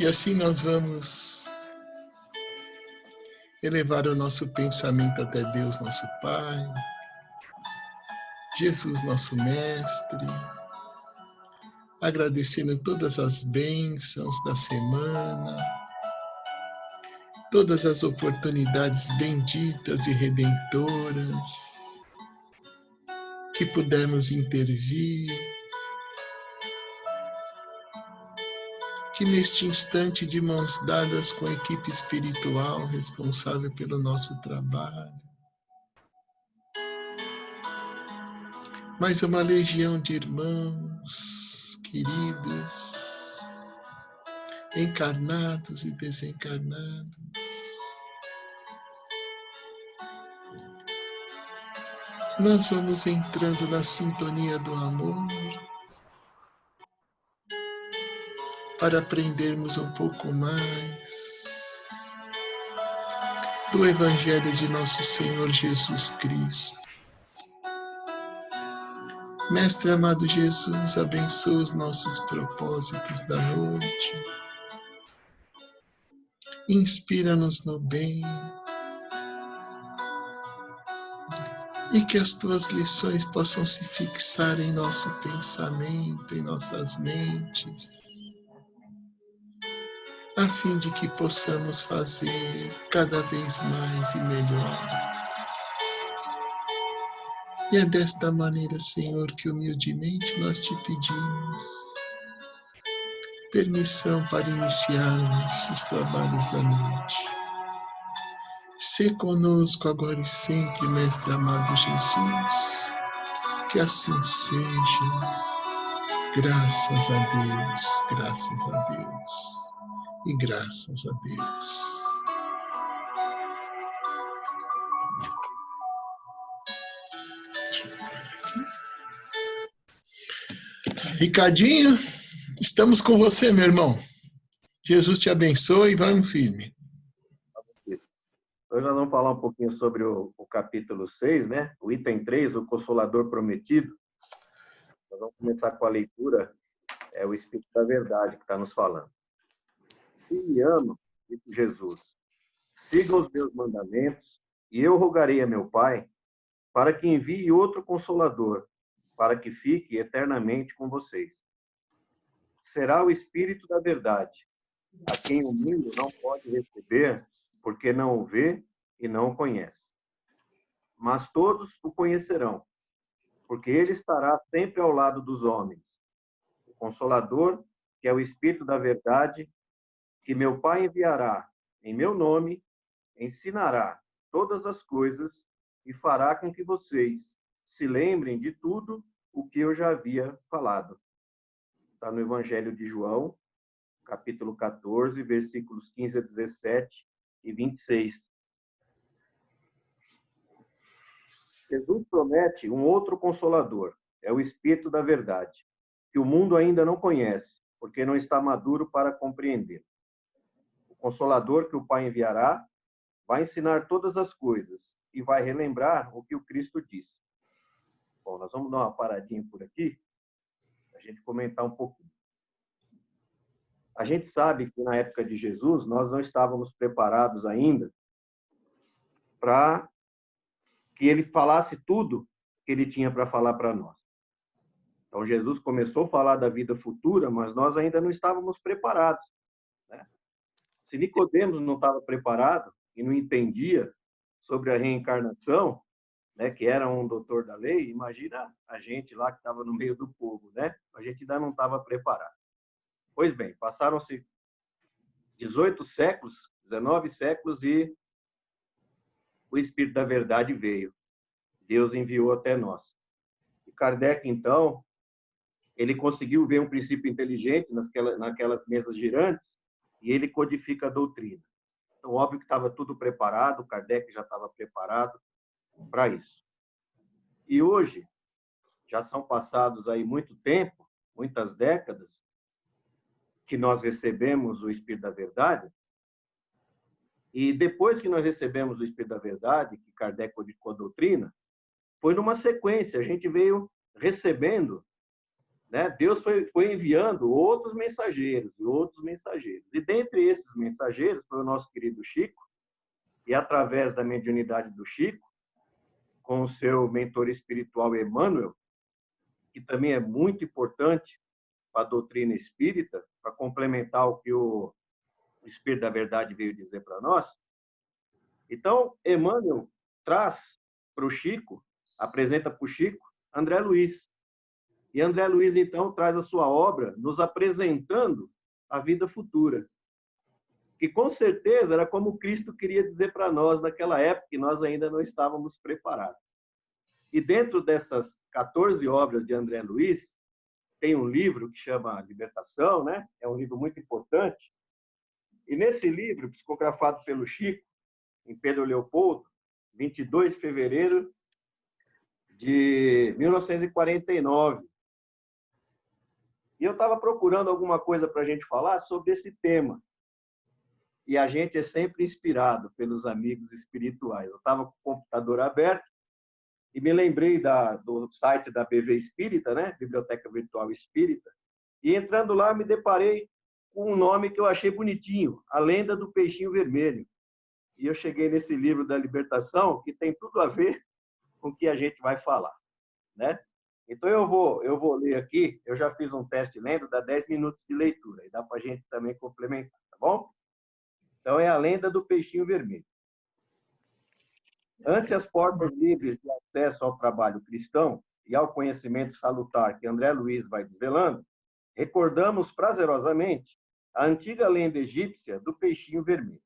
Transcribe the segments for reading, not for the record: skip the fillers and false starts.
E assim nós vamos elevar o nosso pensamento até Deus, nosso Pai, Jesus, nosso Mestre, agradecendo todas as bênçãos da semana, todas as oportunidades benditas e redentoras que pudermos intervir, que neste instante de mãos dadas com a equipe espiritual responsável pelo nosso trabalho, mais uma legião de irmãos queridos, encarnados e desencarnados, nós vamos entrando na sintonia do amor para aprendermos um pouco mais do Evangelho de nosso Senhor Jesus Cristo. Mestre amado Jesus, abençoa os nossos propósitos da noite. Inspira-nos no bem. E que as tuas lições possam se fixar em nosso pensamento, em nossas mentes, a fim de que possamos fazer cada vez mais e melhor. E é desta maneira, Senhor, que humildemente nós te pedimos permissão para iniciarmos os trabalhos da noite. Sê conosco agora e sempre, Mestre amado Jesus, que assim seja. Graças a Deus e graças a Deus. Ricardinho, estamos com você, meu irmão. Jesus te abençoe e vamos firme. Hoje nós vamos falar um pouquinho sobre o capítulo 6, né? O item 3, o Consolador Prometido. Nós vamos começar com a leitura, é o Espírito da Verdade que está nos falando. Se me amam, disse Jesus, sigam os meus mandamentos, e eu rogarei a meu Pai para que envie outro Consolador, para que fique eternamente com vocês. Será o Espírito da Verdade, a quem o mundo não pode receber, porque não o vê e não o conhece. Mas todos o conhecerão, porque ele estará sempre ao lado dos homens. O Consolador, que é o Espírito da Verdade, que meu Pai enviará em meu nome, ensinará todas as coisas e fará com que vocês se lembrem de tudo o que eu já havia falado. Está no Evangelho de João, capítulo 14, versículos 15 a 17 e 26. Jesus promete um outro Consolador, é o Espírito da Verdade, que o mundo ainda não conhece, porque não está maduro para compreender. O Consolador que o Pai enviará vai ensinar todas as coisas e vai relembrar o que o Cristo disse. Bom, nós vamos dar uma paradinha por aqui, para a gente comentar um pouquinho. A gente sabe que na época de Jesus, nós não estávamos preparados ainda para que ele falasse tudo que ele tinha para falar para nós. Então, Jesus começou a falar da vida futura, mas nós ainda não estávamos preparados, né? Se Nicodemos não estava preparado e não entendia sobre a reencarnação, né, que era um doutor da lei, imagina a gente lá que estava no meio do povo, né? A gente ainda não estava preparado. Pois bem, passaram-se 18 séculos, 19 séculos e o Espírito da Verdade veio. Deus enviou até nós. E Kardec, então, ele conseguiu ver um princípio inteligente naquelas mesas girantes e ele codifica a doutrina. Então, óbvio que estava tudo preparado, Kardec já estava preparado para isso. E hoje, já são passados aí muito tempo, muitas décadas, que nós recebemos o Espírito da Verdade, e depois que nós recebemos o Espírito da Verdade, que Kardec codificou a doutrina, foi numa sequência, a gente veio recebendo, né? Deus foi enviando outros mensageiros, e dentre esses mensageiros foi o nosso querido Chico, e através da mediunidade do Chico, com o seu mentor espiritual Emmanuel, que também é muito importante para a doutrina espírita, para complementar o que o Espírito da Verdade veio dizer para nós. Então, Emmanuel traz para o Chico, apresenta para o Chico, André Luiz. E André Luiz, então, traz a sua obra nos apresentando a vida futura, que com certeza era como Cristo queria dizer para nós naquela época, que nós ainda não estávamos preparados. E dentro dessas 14 obras de André Luiz, tem um livro que chama Libertação, né? É um livro muito importante. E nesse livro, psicografado pelo Chico, em Pedro Leopoldo, 22 de fevereiro de 1949. E eu estava procurando alguma coisa para a gente falar sobre esse tema. E a gente é sempre inspirado pelos amigos espirituais. Eu estava com o computador aberto e me lembrei do site da BV Espírita, né? Biblioteca Virtual Espírita, e entrando lá me deparei com um nome que eu achei bonitinho, A Lenda do Peixinho Vermelho. E eu cheguei nesse livro da Libertação, que tem tudo a ver com o que a gente vai falar, né? Então eu vou ler aqui, eu já fiz um teste lendo, dá 10 minutos de leitura, e dá para a gente também complementar, tá bom? Então é A Lenda do Peixinho Vermelho. Ante as portas livres de acesso ao trabalho cristão e ao conhecimento salutar que André Luiz vai desvelando, recordamos prazerosamente a antiga lenda egípcia do peixinho vermelho.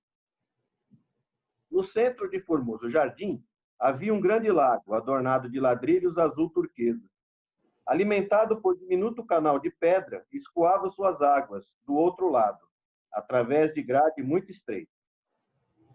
No centro de formoso jardim, havia um grande lago adornado de ladrilhos azul turquesa. Alimentado por diminuto canal de pedra, escoava suas águas do outro lado, através de grade muito estreita.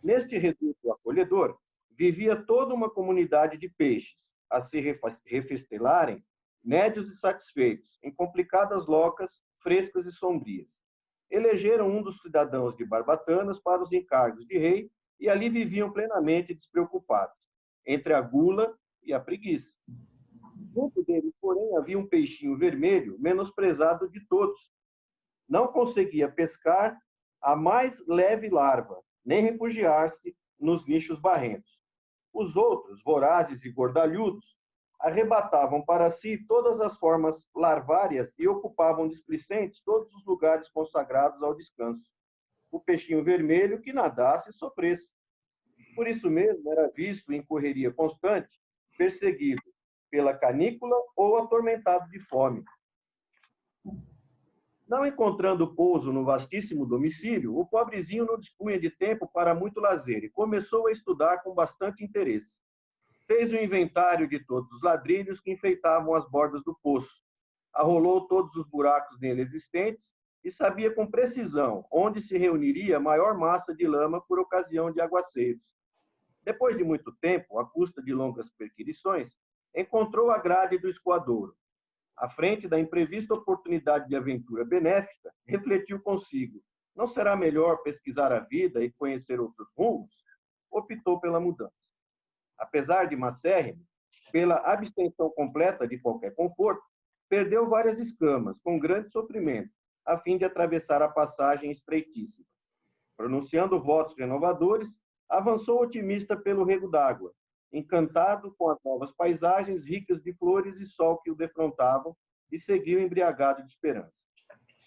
Neste reduto acolhedor, vivia toda uma comunidade de peixes, a se refestelarem, médios e satisfeitos, em complicadas locas, frescas e sombrias. Elegeram um dos cidadãos de Barbatanas para os encargos de rei e ali viviam plenamente despreocupados, entre a gula e a preguiça. Junto deles, porém, havia um peixinho vermelho, menosprezado de todos. Não conseguia pescar a mais leve larva, nem refugiar-se nos nichos barrentos. Os outros, vorazes e gordalhudos, arrebatavam para si todas as formas larvárias e ocupavam displicentes todos os lugares consagrados ao descanso. O peixinho vermelho que nadasse e sofresse. Por isso mesmo era visto em correria constante, perseguido pela canícula ou atormentado de fome. Não encontrando pouso no vastíssimo domicílio, o pobrezinho não dispunha de tempo para muito lazer e começou a estudar com bastante interesse. Fez o inventário de todos os ladrilhos que enfeitavam as bordas do poço, arrolou todos os buracos nele existentes e sabia com precisão onde se reuniria a maior massa de lama por ocasião de aguaceiros. Depois de muito tempo, à custa de longas perquirições, encontrou a grade do escoadouro. À frente da imprevista oportunidade de aventura benéfica, refletiu consigo: não será melhor pesquisar a vida e conhecer outros rumos? Optou pela mudança. Apesar de macérrimo, pela abstenção completa de qualquer conforto, perdeu várias escamas, com grande sofrimento, a fim de atravessar a passagem estreitíssima. Pronunciando votos renovadores, avançou otimista pelo rego d'água, encantado com as novas paisagens ricas de flores e sol que o defrontavam, e seguiu embriagado de esperança.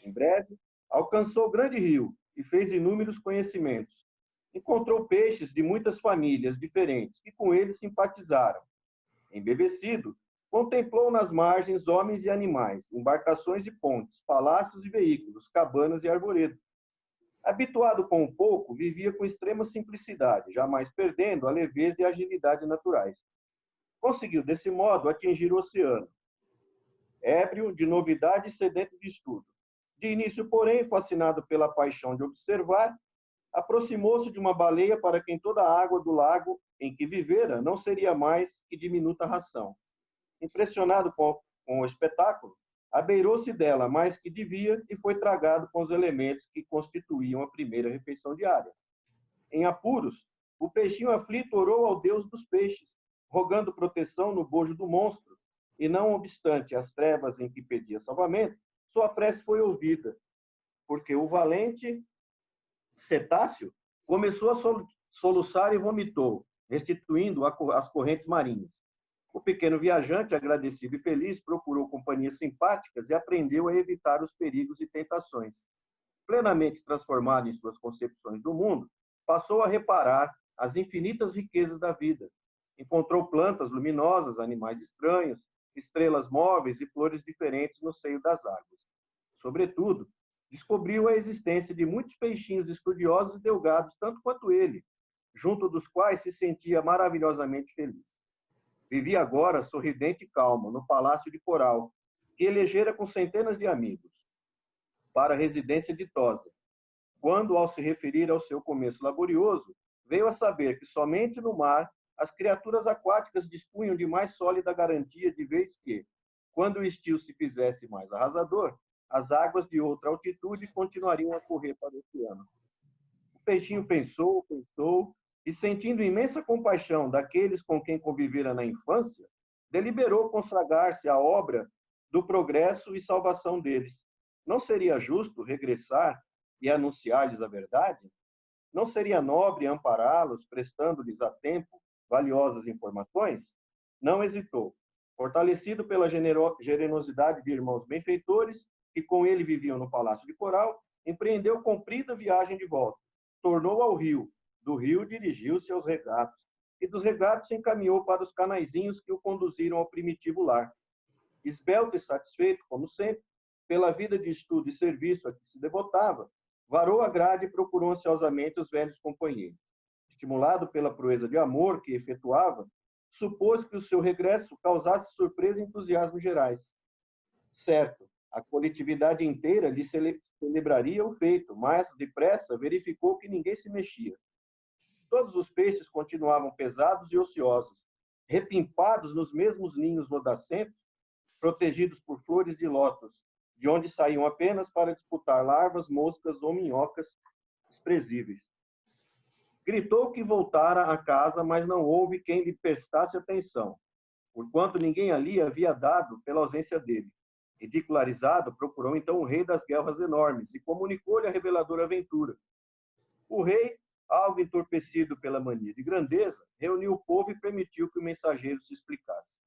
Em breve, alcançou o grande rio e fez inúmeros conhecimentos. Encontrou peixes de muitas famílias diferentes que com ele simpatizaram. Embevecido, contemplou nas margens homens e animais, embarcações e pontes, palácios e veículos, cabanas e arvoredos. Habituado com o pouco, vivia com extrema simplicidade, jamais perdendo a leveza e a agilidade naturais. Conseguiu, desse modo, atingir o oceano. Ébrio de novidade e sedento de estudo. De início, porém, fascinado pela paixão de observar, aproximou-se de uma baleia para quem toda a água do lago em que vivera não seria mais que diminuta ração. Impressionado com o espetáculo, abeirou-se dela mais que devia e foi tragado com os elementos que constituíam a primeira refeição diária. Em apuros, o peixinho aflito orou ao Deus dos peixes, rogando proteção no bojo do monstro, e não obstante as trevas em que pedia salvamento, sua prece foi ouvida, porque o valente Cetáceo começou a soluçar e vomitou, restituindo as correntes marinhas. O pequeno viajante, agradecido e feliz, procurou companhias simpáticas e aprendeu a evitar os perigos e tentações. Plenamente transformado em suas concepções do mundo, passou a reparar as infinitas riquezas da vida. Encontrou plantas luminosas, animais estranhos, estrelas móveis e flores diferentes no seio das águas. Sobretudo, descobriu a existência de muitos peixinhos estudiosos e delgados, tanto quanto ele, junto dos quais se sentia maravilhosamente feliz. Vivia agora sorridente e calmo no palácio de coral, que elegera com centenas de amigos, para a residência ditosa, quando, ao se referir ao seu começo laborioso, veio a saber que somente no mar as criaturas aquáticas dispunham de mais sólida garantia, de vez que, quando o estio se fizesse mais arrasador, as águas de outra altitude continuariam a correr para o oceano. O peixinho pensou, e, sentindo imensa compaixão daqueles com quem convivera na infância, deliberou consagrar-se à obra do progresso e salvação deles. Não seria justo regressar e anunciar-lhes a verdade? Não seria nobre ampará-los, prestando-lhes a tempo valiosas informações? Não hesitou. Fortalecido pela generosidade de irmãos benfeitores, que com ele viviam no Palácio de Coral, empreendeu comprida viagem de volta. Tornou ao rio, do rio dirigiu-se aos regatos, e dos regatos se encaminhou para os canaizinhos que o conduziram ao primitivo lar. Esbelto e satisfeito, como sempre, pela vida de estudo e serviço a que se devotava, varou a grade e procurou ansiosamente os velhos companheiros. Estimulado pela proeza de amor que efetuava, supôs que o seu regresso causasse surpresa e entusiasmo gerais. Certo, a coletividade inteira lhe celebraria o feito, mas, depressa, verificou que ninguém se mexia. Todos os peixes continuavam pesados e ociosos, repimpados nos mesmos ninhos lodacentos, protegidos por flores de lótus, de onde saíam apenas para disputar larvas, moscas ou minhocas desprezíveis. Gritou que voltara à casa, mas não houve quem lhe prestasse atenção, porquanto ninguém ali havia dado pela ausência dele. Ridicularizado, procurou então o rei das guerras enormes e comunicou-lhe a reveladora aventura. O rei, algo entorpecido pela mania de grandeza, reuniu o povo e permitiu que o mensageiro se explicasse.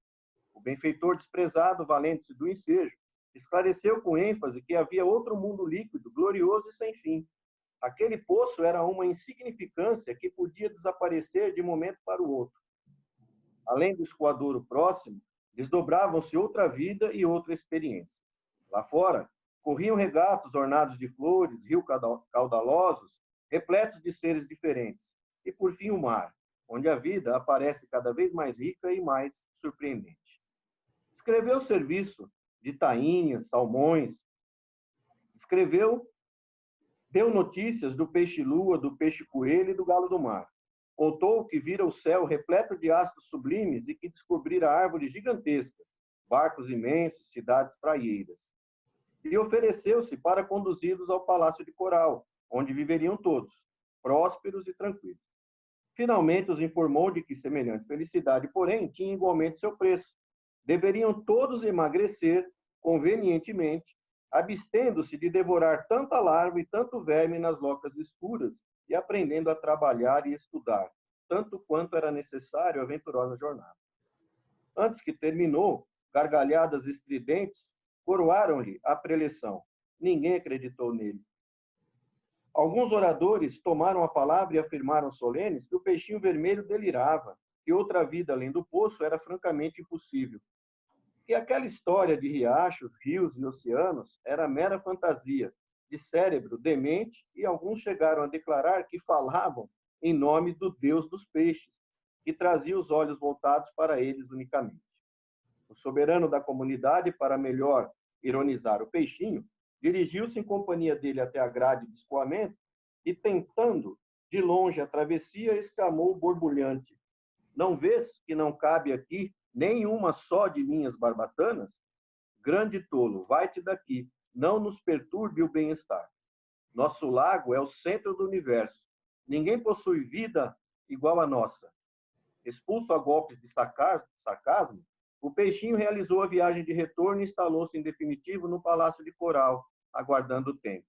O benfeitor desprezado, valendo-se do ensejo, esclareceu com ênfase que havia outro mundo líquido, glorioso e sem fim. Aquele poço era uma insignificância que podia desaparecer de um momento para o outro. Além do escoadouro próximo, desdobravam-se outra vida e outra experiência. Lá fora, corriam regatos ornados de flores, rios caudalosos, repletos de seres diferentes. E, por fim, o mar, onde a vida aparece cada vez mais rica e mais surpreendente. Escreveu o serviço de tainhas, salmões. Deu notícias do peixe-lua, do peixe-coelho e do galo do mar. Contou que vira o céu repleto de astros sublimes e que descobrira árvores gigantescas, barcos imensos, cidades praieiras. E ofereceu-se para conduzi-los ao palácio de coral, onde viveriam todos, prósperos e tranquilos. Finalmente os informou de que semelhante felicidade, porém, tinha igualmente seu preço. Deveriam todos emagrecer convenientemente, abstendo-se de devorar tanta larva e tanto verme nas locas escuras e aprendendo a trabalhar e estudar, tanto quanto era necessário a aventurosa jornada. Antes que terminou, gargalhadas estridentes coroaram-lhe a preleção. Ninguém acreditou nele. Alguns oradores tomaram a palavra e afirmaram solenes que o peixinho vermelho delirava, que outra vida além do poço era francamente impossível. Que aquela história de riachos, rios e oceanos era mera fantasia, de cérebro demente, e alguns chegaram a declarar que falavam em nome do Deus dos peixes, que trazia os olhos voltados para eles unicamente. O soberano da comunidade, para melhor ironizar o peixinho, dirigiu-se em companhia dele até a grade de escoamento e, tentando de longe a travessia, exclamou borbulhante: "Não vês que não cabe aqui nem uma só de minhas barbatanas? Grande tolo, vai-te daqui, não nos perturbe o bem-estar. Nosso lago é o centro do universo. Ninguém possui vida igual a nossa." Expulso a golpes de sarcasmo, o peixinho realizou a viagem de retorno e instalou-se em definitivo no Palácio de Coral, aguardando o tempo.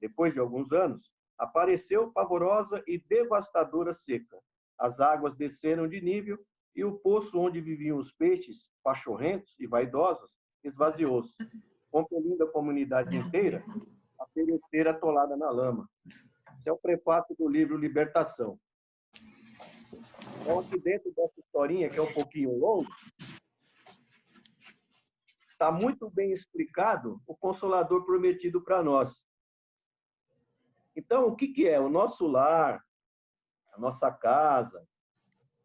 Depois de alguns anos, apareceu pavorosa e devastadora seca. As águas desceram de nível e o poço onde viviam os peixes, pachorrentos e vaidosos, esvaziou-se, compelindo a comunidade inteira a perecer atolada na lama. Esse é o prefácio do livro Libertação. Então, aqui dentro dessa historinha, que é um pouquinho longa, está muito bem explicado o Consolador prometido para nós. Então, o que é? O nosso lar, a nossa casa,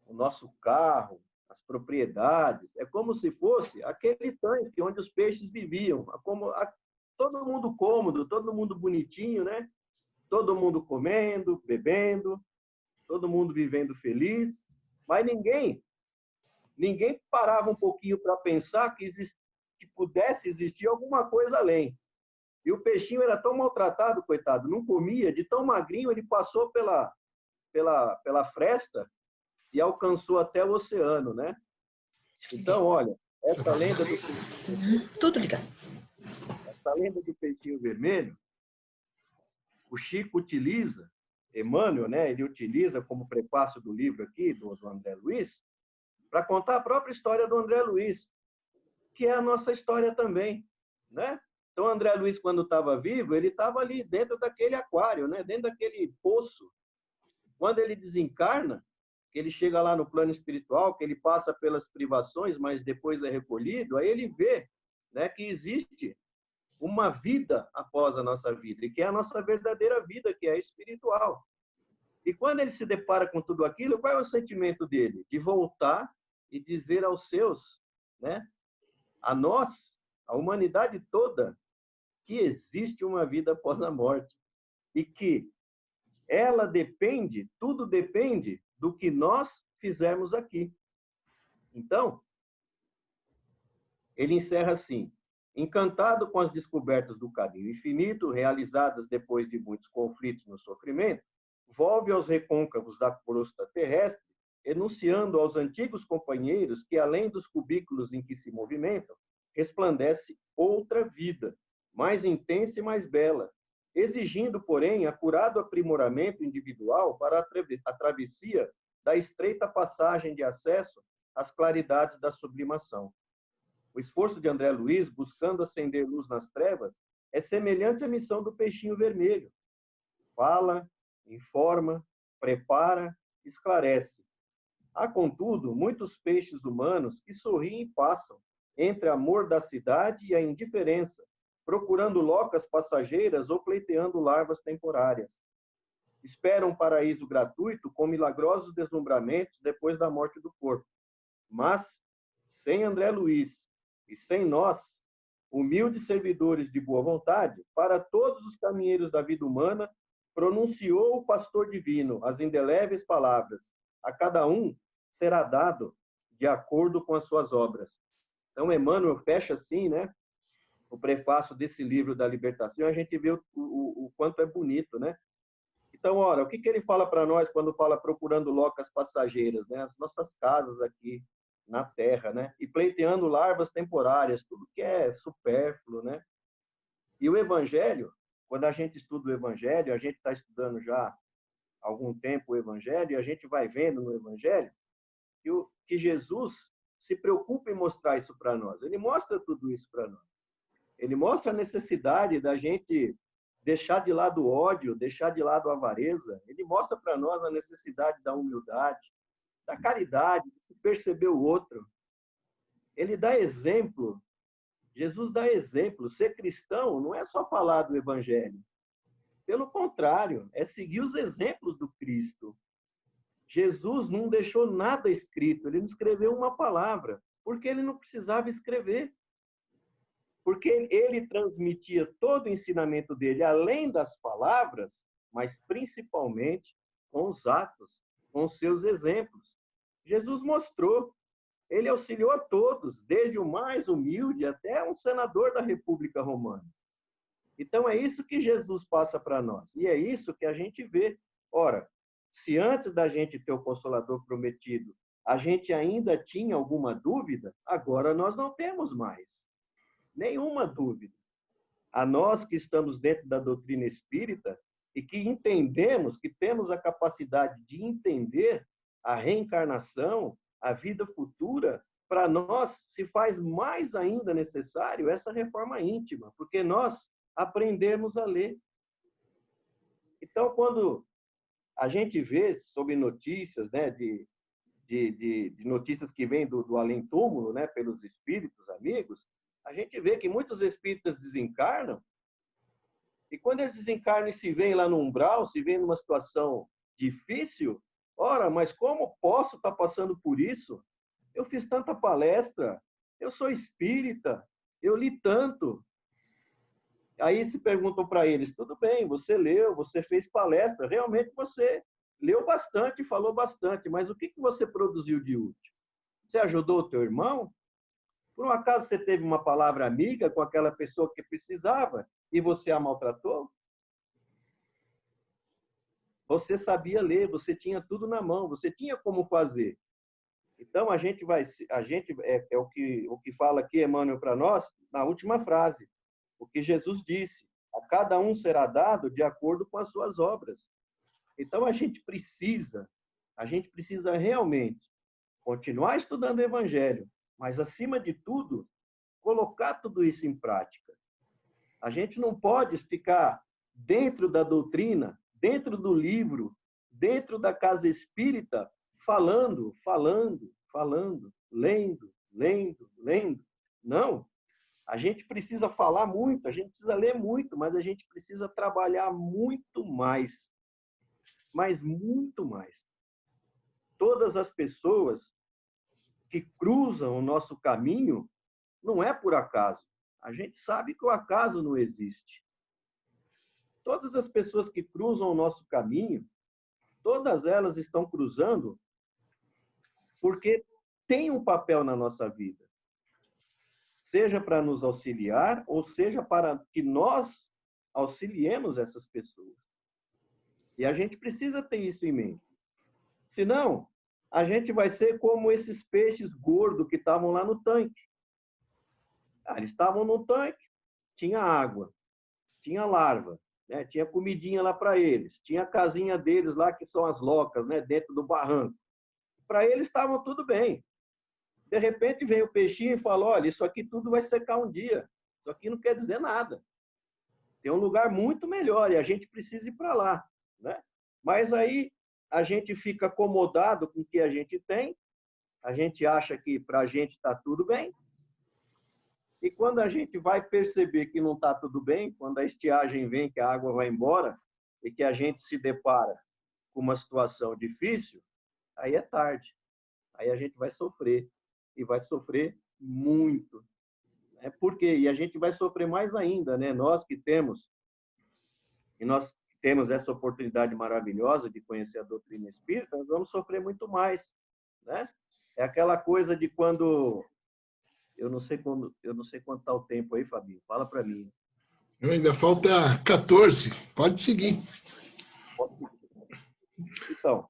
o nosso carro, as propriedades, é como se fosse aquele tanque onde os peixes viviam, todo mundo cômodo, todo mundo bonitinho, né? Todo mundo comendo, bebendo, todo mundo vivendo feliz, mas ninguém parava um pouquinho para pensar que pudesse existir alguma coisa além. E o peixinho era tão maltratado, coitado, não comia, de tão magrinho ele passou pela fresta e alcançou até o oceano, né? Então, olha, essa lenda do peixinho vermelho, o Chico utiliza, Emmanuel, né? Ele utiliza como prefácio do livro aqui, do André Luiz, para contar a própria história do André Luiz, que é a nossa história também, né? Então, André Luiz, quando estava vivo, ele estava ali dentro daquele aquário, né? Dentro daquele poço. Quando ele desencarna, que ele chega lá no plano espiritual, que ele passa pelas privações, mas depois é recolhido, aí ele vê, né, que existe uma vida após a nossa vida, e que é a nossa verdadeira vida, que é espiritual. E quando ele se depara com tudo aquilo, qual é o sentimento dele? De voltar e dizer aos seus, né, a nós, a humanidade toda, que existe uma vida após a morte. E que ela depende, tudo depende do que nós fizermos aqui. Então, ele encerra assim: encantado com as descobertas do caminho infinito, realizadas depois de muitos conflitos no sofrimento, volve aos recôncavos da crosta terrestre, enunciando aos antigos companheiros que, além dos cubículos em que se movimentam, resplandece outra vida, mais intensa e mais bela, exigindo, porém, acurado aprimoramento individual para a travessia da estreita passagem de acesso às claridades da sublimação. O esforço de André Luiz, buscando acender luz nas trevas, é semelhante à missão do peixinho vermelho. Fala, informa, prepara, esclarece. Há, contudo, muitos peixes humanos que sorriem e passam, entre a mordacidade e a indiferença, procurando locas passageiras ou pleiteando larvas temporárias. Esperam um paraíso gratuito com milagrosos deslumbramentos depois da morte do corpo. Mas, sem André Luiz e sem nós, humildes servidores de boa vontade, para todos os caminheiros da vida humana, pronunciou o pastor divino as indeléveis palavras: a cada um será dado de acordo com as suas obras. Então, Emmanuel fecha assim, né, o prefácio desse livro da Libertação, a gente vê o quanto é bonito, né? Então, ora, o que ele fala para nós quando fala procurando locas passageiras, né? As nossas casas aqui na Terra, né? E pleiteando larvas temporárias, tudo que é supérfluo, né? E o Evangelho, quando a gente estuda o Evangelho, a gente está estudando já há algum tempo o Evangelho, e a gente vai vendo no Evangelho que Jesus se preocupa em mostrar isso para nós. Ele mostra tudo isso para nós. Ele mostra a necessidade da gente deixar de lado o ódio, deixar de lado a avareza. Ele mostra para nós a necessidade da humildade, da caridade, de se perceber o outro. Ele dá exemplo. Jesus dá exemplo. Ser cristão não é só falar do Evangelho. Pelo contrário, é seguir os exemplos do Cristo. Jesus não deixou nada escrito, ele não escreveu uma palavra, porque ele não precisava escrever. Porque ele transmitia todo o ensinamento dele, além das palavras, mas principalmente com os atos, com os seus exemplos. Jesus mostrou, ele auxiliou a todos, desde o mais humilde até um senador da República Romana. Então, é isso que Jesus passa para nós, e é isso que a gente vê. Ora, se antes da gente ter o Consolador prometido, a gente ainda tinha alguma dúvida, agora nós não temos mais. Nenhuma dúvida. A nós que estamos dentro da doutrina espírita, e que entendemos, que temos a capacidade de entender a reencarnação, a vida futura, para nós se faz mais ainda necessário essa reforma íntima, porque nós aprendemos a ler. Então, quando a gente vê sobre notícias, né, de notícias que vêm do além-túmulo, né, pelos espíritos amigos, a gente vê que muitos espíritas desencarnam, e quando eles desencarnam e se veem lá no umbral, se veem numa situação difícil, ora, mas como posso estar passando por isso? Eu fiz tanta palestra, eu sou espírita, eu li tanto. Aí se perguntam para eles, tudo bem, você leu, você fez palestra, realmente você leu bastante, falou bastante, mas o que você produziu de útil? Você ajudou o teu irmão? Por um acaso você teve uma palavra amiga com aquela pessoa que precisava e você a maltratou? Você sabia ler, você tinha tudo na mão, você tinha como fazer. Então a gente é o que fala aqui Emmanuel para nós na última frase, o que Jesus disse: a cada um será dado de acordo com as suas obras. Então a gente precisa realmente continuar estudando o Evangelho, mas acima de tudo colocar tudo isso em prática. A gente não pode ficar dentro da doutrina, dentro do livro, dentro da casa espírita, falando, lendo. Não. A gente precisa falar muito, a gente precisa ler muito, mas a gente precisa trabalhar muito mais. Mas muito mais. Todas as pessoas que cruzam o nosso caminho não é por acaso. A gente sabe que o acaso não existe. Todas as pessoas que cruzam o nosso caminho, todas elas estão cruzando porque tem um papel na nossa vida. Seja para nos auxiliar, ou seja para que nós auxiliemos essas pessoas. E a gente precisa ter isso em mente. Senão, a gente vai ser como esses peixes gordos que estavam lá no tanque. Eles estavam no tanque, tinha água, tinha larva, né? Tinha comidinha lá para eles, tinha a casinha deles lá, que são as locas, né? Dentro do barranco. Para eles estavam tudo bem. De repente vem o peixinho e fala: olha, isso aqui tudo vai secar um dia. Isso aqui não quer dizer nada. Tem um lugar muito melhor e a gente precisa ir para lá, né? Mas aí a gente fica acomodado com o que a gente tem, a gente acha que para a gente está tudo bem, e quando a gente vai perceber que não está tudo bem, quando a estiagem vem, que a água vai embora, e que a gente se depara com uma situação difícil, aí é tarde. Aí a gente vai sofrer, e vai sofrer muito. Por quê? E a gente vai sofrer mais ainda, né? Nós que temos essa oportunidade maravilhosa de conhecer a doutrina espírita, nós vamos sofrer muito mais, né? É aquela coisa de quando eu não sei quanto está o tempo aí, Fabinho. Fala para mim. Ainda falta 14. Pode seguir. Então,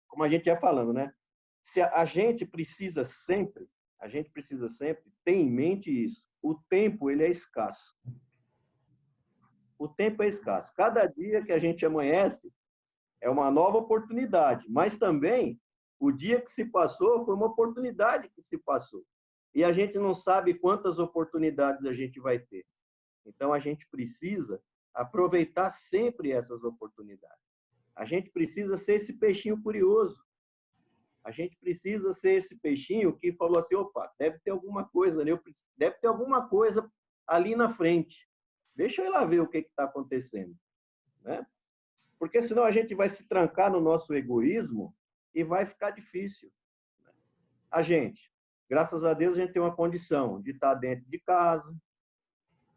como a gente ia falando, né? Se a gente precisa sempre ter em mente isso. O tempo, ele é escasso. O tempo é escasso. Cada dia que a gente amanhece é uma nova oportunidade, mas também o dia que se passou foi uma oportunidade que se passou. E a gente não sabe quantas oportunidades a gente vai ter. Então, a gente precisa aproveitar sempre essas oportunidades. A gente precisa ser esse peixinho curioso. A gente precisa ser esse peixinho que falou assim: opa, deve ter alguma coisa, né? Deve ter alguma coisa ali na frente. Deixa eu ir lá ver o que está acontecendo, né? Porque senão a gente vai se trancar no nosso egoísmo e vai ficar difícil. A gente, graças a Deus, a gente tem uma condição de estar dentro de casa,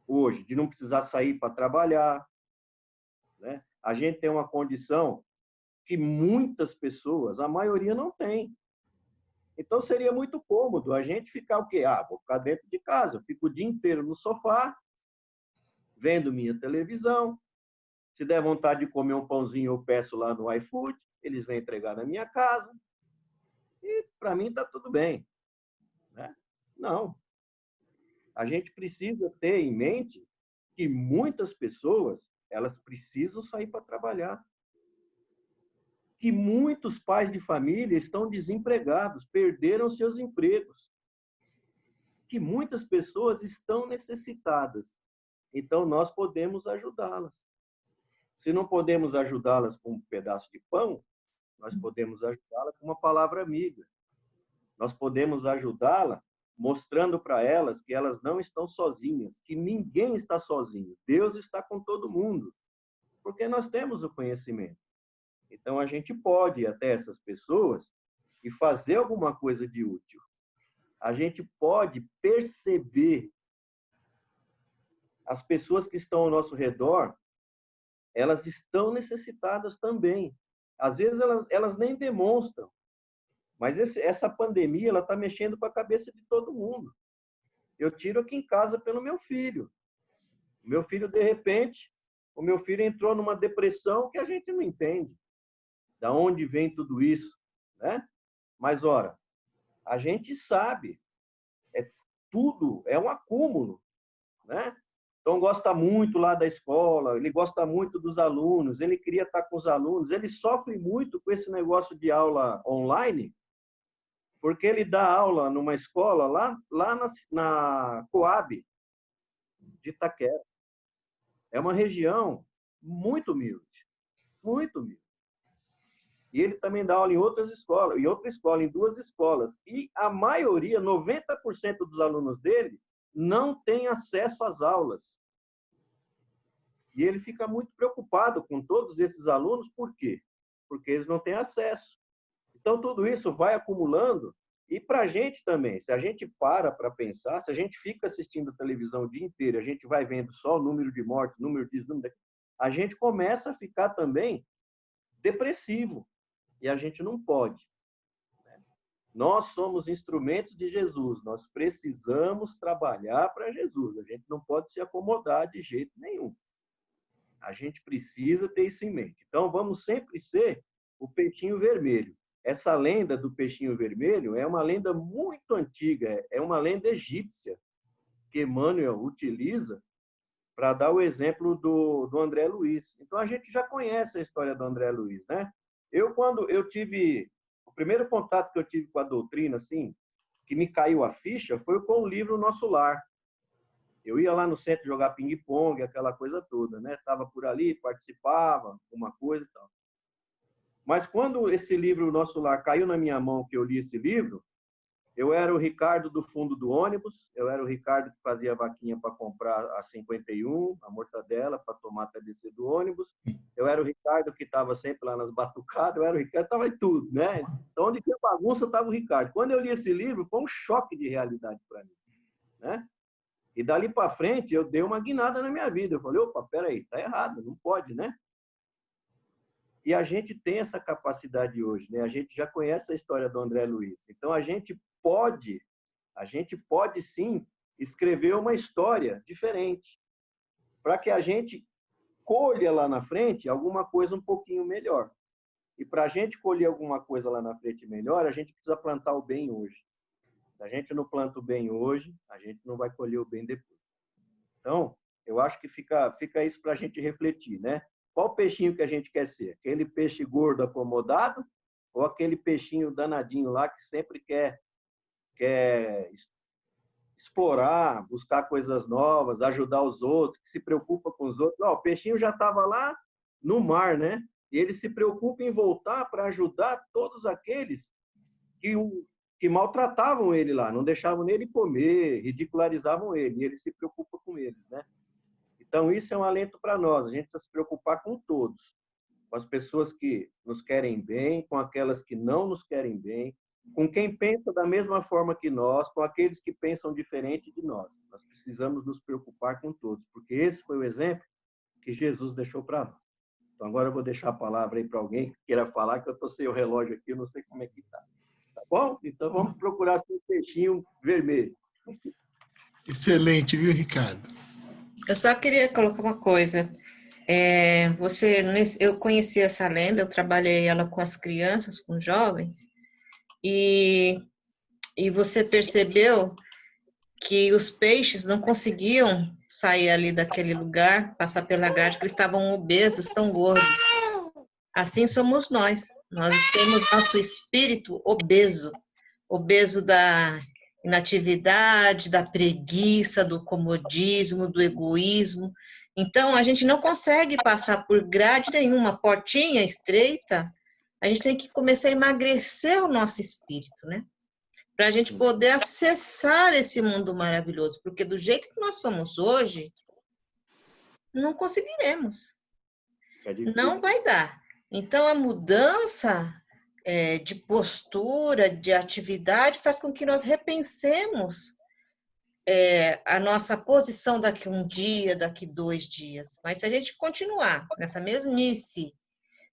hoje, de não precisar sair para trabalhar, né? A gente tem uma condição que muitas pessoas, a maioria não tem. Então, seria muito cômodo a gente ficar o quê? Vou ficar dentro de casa, eu fico o dia inteiro no sofá, vendo minha televisão. Se der vontade de comer um pãozinho, eu peço lá no iFood, eles vêm entregar na minha casa, e para mim está tudo bem, né? Não. A gente precisa ter em mente que muitas pessoas elas precisam sair para trabalhar. Que muitos pais de família estão desempregados, perderam seus empregos. Que muitas pessoas estão necessitadas. Então, nós podemos ajudá-las. Se não podemos ajudá-las com um pedaço de pão, nós podemos ajudá-la com uma palavra amiga. Nós podemos ajudá-la mostrando para elas que elas não estão sozinhas, que ninguém está sozinho. Deus está com todo mundo, porque nós temos o conhecimento. Então, a gente pode ir até essas pessoas e fazer alguma coisa de útil. A gente pode perceber as pessoas que estão ao nosso redor, elas estão necessitadas também. Às vezes, elas nem demonstram, mas essa pandemia está mexendo com a cabeça de todo mundo. Eu tiro aqui em casa pelo meu filho. O meu filho, de repente, o meu filho entrou numa depressão que a gente não entende. Da onde vem tudo isso, né? Mas, ora, a gente sabe, tudo é um acúmulo, né? Então, gosta muito lá da escola, ele gosta muito dos alunos, ele queria estar com os alunos, ele sofre muito com esse negócio de aula online, porque ele dá aula numa escola lá na Coab de Itaquera. É uma região muito humilde, muito humilde. E ele também dá aula em outras escolas, em 2 escolas. E a maioria, 90% dos alunos dele, não tem acesso às aulas. E ele fica muito preocupado com todos esses alunos, por quê? Porque eles não têm acesso. Então, tudo isso vai acumulando. E para a gente também, se a gente para pensar, se a gente fica assistindo televisão o dia inteiro, a gente vai vendo só o número de mortes, número disso, número daquilo, a gente começa a ficar também depressivo. E a gente não pode. Nós somos instrumentos de Jesus. Nós precisamos trabalhar para Jesus. A gente não pode se acomodar de jeito nenhum. A gente precisa ter isso em mente. Então, vamos sempre ser o peixinho vermelho. Essa lenda do peixinho vermelho é uma lenda muito antiga. É uma lenda egípcia que Emmanuel utiliza para dar o exemplo do André Luiz. Então, a gente já conhece a história do André Luiz, né? Quando eu tive... O primeiro contato que eu tive com a doutrina, assim, que me caiu a ficha, foi com o livro Nosso Lar. Eu ia lá no centro jogar ping-pong, aquela coisa toda, né? Estava por ali, participava, uma coisa e tal. Mas quando esse livro Nosso Lar caiu na minha mão, que eu li esse livro, eu era o Ricardo do fundo do ônibus, eu era o Ricardo que fazia vaquinha para comprar a 51, a mortadela, para tomar até descer do ônibus. Eu era o Ricardo que estava sempre lá nas batucadas, eu era o Ricardo, estava em tudo, né? Então, onde tinha bagunça, estava o Ricardo. Quando eu li esse livro, foi um choque de realidade para mim, né? E dali para frente, eu dei uma guinada na minha vida. Eu falei, opa, peraí, tá errado, não pode, né? E a gente tem essa capacidade hoje, né? A gente já conhece a história do André Luiz. Então, a gente pode sim escrever uma história diferente, para que a gente colha lá na frente alguma coisa um pouquinho melhor. E para a gente colher alguma coisa lá na frente melhor, a gente precisa plantar o bem hoje. Se a gente não planta o bem hoje, a gente não vai colher o bem depois. Então, eu acho que fica isso para a gente refletir, né? Qual peixinho que a gente quer ser? Aquele peixe gordo acomodado ou aquele peixinho danadinho lá que sempre quer explorar, buscar coisas novas, ajudar os outros, que se preocupa com os outros? O peixinho já estava lá no mar, né? E ele se preocupa em voltar para ajudar todos aqueles que maltratavam ele lá, não deixavam ele comer, ridicularizavam ele, e ele se preocupa com eles, né? Então, isso é um alento para nós. A gente precisa se preocupar com todos. Com as pessoas que nos querem bem, com aquelas que não nos querem bem, com quem pensa da mesma forma que nós, com aqueles que pensam diferente de nós. Nós precisamos nos preocupar com todos, porque esse foi o exemplo que Jesus deixou para nós. Então, agora eu vou deixar a palavra aí para alguém que queira falar, que eu estou sem o relógio aqui, eu não sei como é que está. Tá bom? Então, vamos procurar um peixinho vermelho. Excelente, viu, Ricardo? Eu só queria colocar uma coisa. Eu conheci essa lenda, eu trabalhei ela com as crianças, com jovens, e você percebeu que os peixes não conseguiam sair ali daquele lugar, passar pela grade, porque eles estavam obesos, tão gordos. Assim somos nós. Nós temos nosso espírito obeso, obeso da inatividade, da preguiça, do comodismo, do egoísmo. Então, a gente não consegue passar por grade nenhuma, portinha estreita. A gente tem que começar a emagrecer o nosso espírito, né? Para a gente poder acessar esse mundo maravilhoso, porque do jeito que nós somos hoje, não conseguiremos. Não vai dar. Então, a mudança de postura, de atividade, faz com que nós repensemos a nossa posição daqui um dia, daqui 2 dias. Mas se a gente continuar nessa mesmice,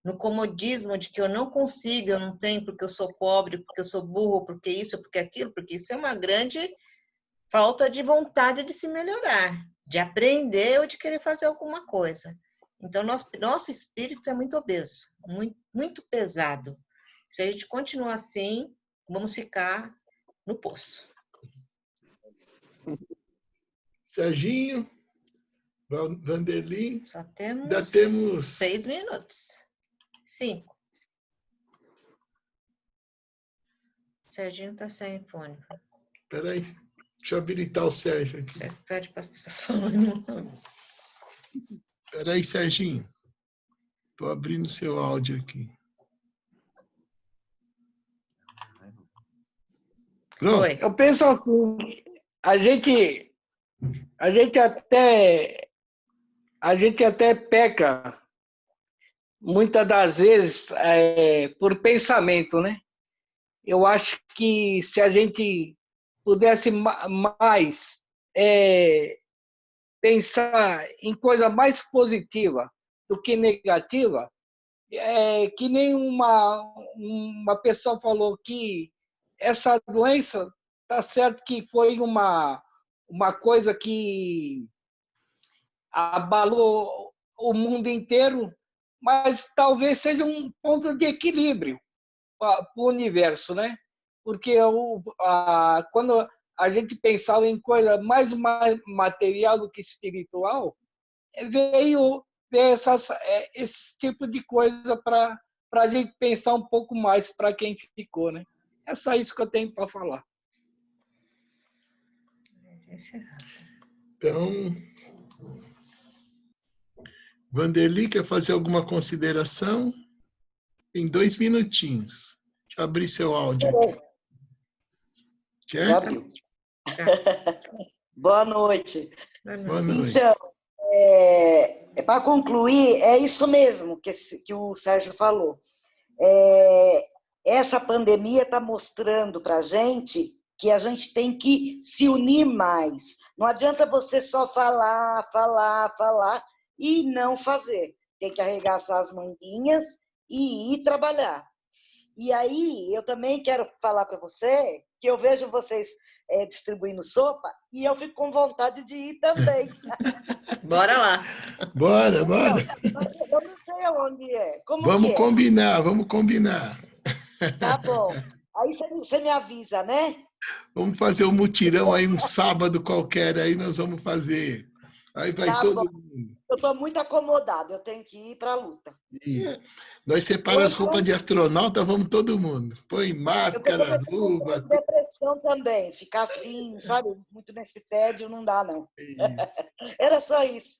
no comodismo de que eu não consigo, eu não tenho porque eu sou pobre, porque eu sou burro, porque isso, porque aquilo, porque isso é uma grande falta de vontade de se melhorar, de aprender ou de querer fazer alguma coisa. Então, nosso espírito é muito obeso, muito, muito pesado. Se a gente continuar assim, vamos ficar no poço. Serginho, Vanderlei. Só Ainda temos temos 6 minutos. 5. Serginho está sem fone. Espera aí, deixa eu habilitar o Sérgio aqui. Você pede para as pessoas falarem. Espera aí, Serginho. Estou abrindo seu áudio aqui. Pronto. Oi. Eu penso assim, a gente até peca muitas das vezes por pensamento, né? Eu acho que se a gente pudesse mais pensar em coisa mais positiva do que negativa, que nem uma pessoa falou que essa doença, tá certo que foi uma coisa que abalou o mundo inteiro, mas talvez seja um ponto de equilíbrio para o universo, né? Porque quando a gente pensava em coisa mais material do que espiritual, veio esse tipo de coisa para a gente pensar um pouco mais para quem ficou, né? É só isso que eu tenho para falar. Então, Vanderlei, quer fazer alguma consideração? Em 2 minutinhos. Deixa eu abrir seu áudio aqui. Quer? Já abriu. Boa noite. Boa noite. Então, para concluir, é isso mesmo que o Sérgio falou. Essa pandemia está mostrando para a gente que a gente tem que se unir mais. Não adianta você só falar e não fazer. Tem que arregaçar as manguinhas e ir trabalhar. E aí, eu também quero falar para você que eu vejo vocês distribuindo sopa e eu fico com vontade de ir também. Bora lá. Bora. Eu não sei onde é. Vamos combinar. Tá bom. Aí você me avisa, né? Vamos fazer um mutirão aí, um sábado qualquer, aí nós vamos fazer. Aí vai Tá todo bom. mundo. Eu estou muito acomodada, eu tenho que ir para a luta. E nós separamos as roupas de astronauta, vamos todo mundo. Põe máscara, luva. Depressão também, ficar assim, sabe? Muito nesse tédio não dá, não. Era só isso.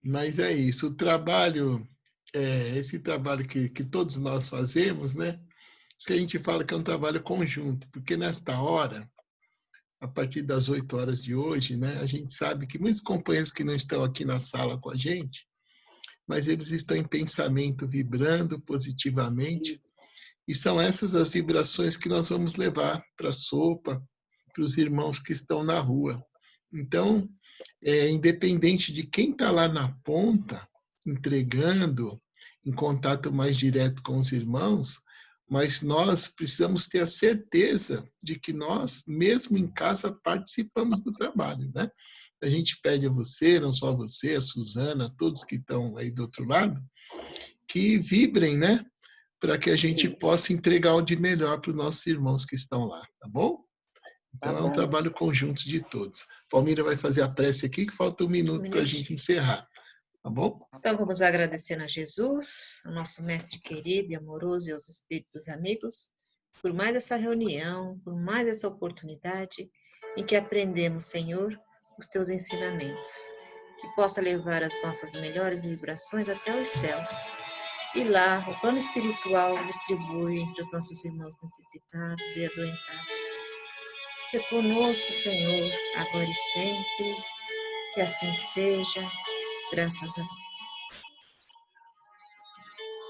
Mas é isso, o trabalho, esse trabalho que todos nós fazemos, né? Isso que a gente fala que é um trabalho conjunto, porque nesta hora, a partir das 8 horas de hoje, né, a gente sabe que muitos companheiros que não estão aqui na sala com a gente, mas eles estão em pensamento vibrando positivamente, e são essas as vibrações que nós vamos levar para a sopa, para os irmãos que estão na rua. Então, independente de quem está lá na ponta, entregando, em contato mais direto com os irmãos, mas nós precisamos ter a certeza de que nós, mesmo em casa, participamos do trabalho, né? A gente pede a você, não só você, a Suzana, todos que estão aí do outro lado, que vibrem, né? Para que a gente possa entregar o de melhor para os nossos irmãos que estão lá, tá bom? Então, é um trabalho conjunto de todos. Palmira vai fazer a prece aqui, que falta um minuto para a gente encerrar. Tá bom? Então, vamos agradecendo a Jesus, ao nosso mestre querido e amoroso e aos espíritos amigos, por mais essa reunião, por mais essa oportunidade em que aprendemos, Senhor, os teus ensinamentos, que possa levar as nossas melhores vibrações até os céus. E lá, o plano espiritual distribui entre os nossos irmãos necessitados e adoentados. Se conosco, Senhor, agora e sempre, que assim seja, graças a Deus.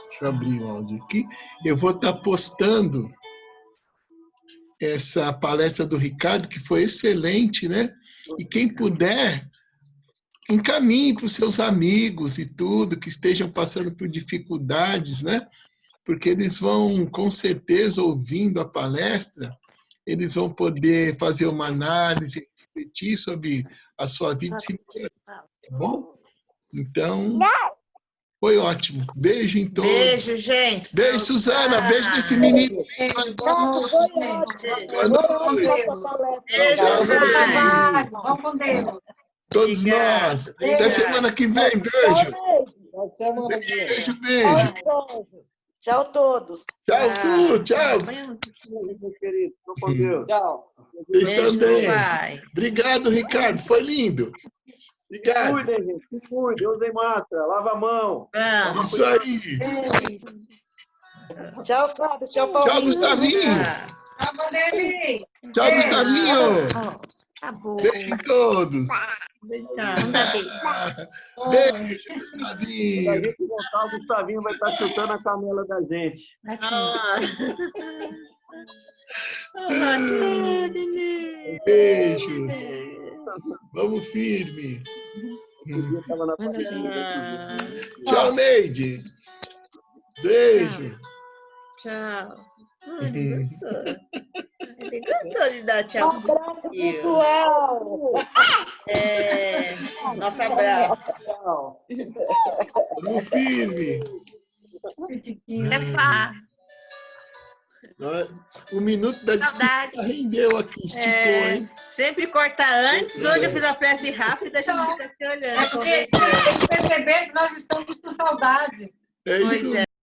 Deixa eu abrir o áudio aqui. Eu vou estar postando essa palestra do Ricardo, que foi excelente, né? E quem puder, encaminhe para os seus amigos e tudo, que estejam passando por dificuldades, né? Porque eles vão, com certeza, ouvindo a palestra, eles vão poder fazer uma análise, refletir sobre a sua vida, tá bom? Então, foi ótimo. Beijo em todos. Beijo, gente. Beijo, Suzana. Beijo desse menino. Boa noite. Beijo, Rai. Vamos com Deus. Todos nós. Até semana que vem. Beijo. Beijo, beijo. Tchau, todos. Tchau, Su. Tchau. Meu querido, tô com Deus. Tchau. Vocês Beijo, também. pai. Obrigado, Ricardo. Foi lindo. Se Obrigado. cuidem, gente. Se cuidem. Usem máscara. Lava a mão. Vamos. Isso aí. Tchau, Fábio. Tchau, Tchau, Paulinho. Gustavinho. Tchau. Tchau, Gustavinho. Acabou. Beijo em todos. Tchau. Beijo, Quando a Gustavinho. gente voltar, o Gustavinho vai estar chutando a canela da gente. Tchau, Nenê. Beijos. Vamos firme. O dia tava na parede. Tchau, Neide. Beijo. Tchau. Ele gostou. Ele gostou de dar tchau. Um abraço virtual. É, nosso abraço. Vamos firme. O minuto da desculpa rendeu aqui, esticou, hein? Sempre corta antes. Hoje eu fiz a prece rápida, a gente fica se olhando. É porque tem que perceber que nós estamos com saudade. É isso.